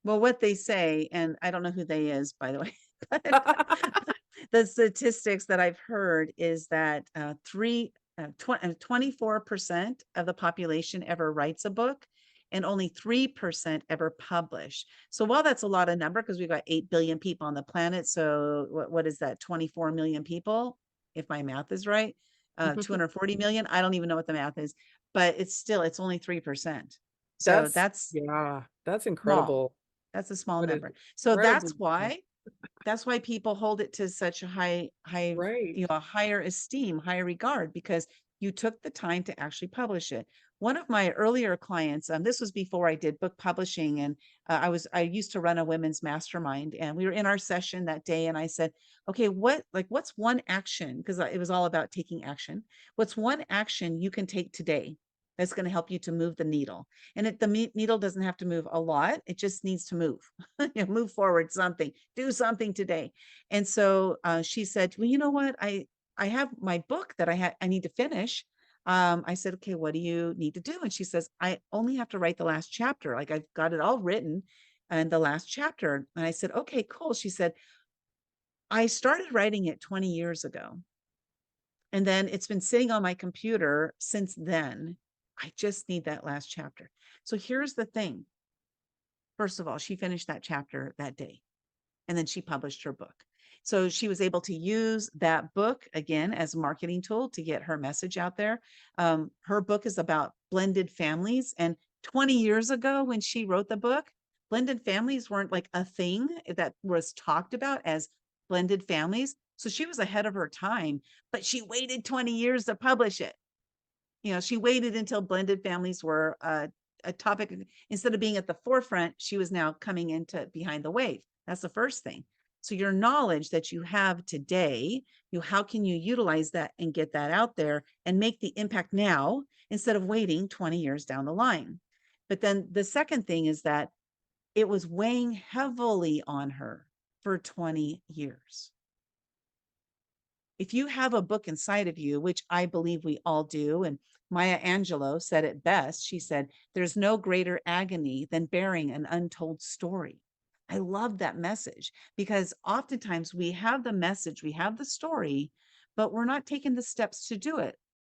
Well, what they say, and I don't know who they is, by the way, but the statistics that I've heard is that 24% of the population ever writes a book and only 3% ever publish. So while that's a lot of number, because we've got 8 billion people on the planet, so what is that, 24 million people, if my math is right, 240 million, I don't even know what the math is, but it's only 3%. So That's that's yeah, that's small. incredible. That's a small What is number. So incredibly small. that's why people hold it to such a Right. higher esteem, higher regard, because you took the time to actually publish it. One of my earlier clients, this was before I did book publishing, and I used to run a women's mastermind, and we were in our session that day, and I said, okay, what's one action? Because it was all about taking action. What's one action you can take today that's going to help you to move the needle? And the needle doesn't have to move a lot; it just needs to move. Move forward, something, do something today. And so she said, well, you know what, I have my book that I need to finish. I said, okay, what do you need to do? And she says, I only have to write the last chapter, like I've got it all written and the last chapter. And I said, okay, cool. She said, I started writing it 20 years ago, and then it's been sitting on my computer since then. I just need that last chapter. So here's the thing. First of all, she finished that chapter that day, and then she published her book. So she was able to use that book again as a marketing tool to get her message out there. Her book is about blended families. And 20 years ago, when she wrote the book, blended families weren't like a thing that was talked about as blended families. So she was ahead of her time, but she waited 20 years to publish it. She waited until blended families were a topic. Instead of being at the forefront, she was now coming into behind the wave. That's the first thing. So your knowledge that you have today, how can you utilize that and get that out there and make the impact now instead of waiting 20 years down the line? But then the second thing is that it was weighing heavily on her for 20 years. If you have a book inside of you, which I believe we all do, and Maya Angelou said it best. She said, there's no greater agony than bearing an untold story. I love that message, because oftentimes we have the message, we have the story, but we're not taking the steps to do it.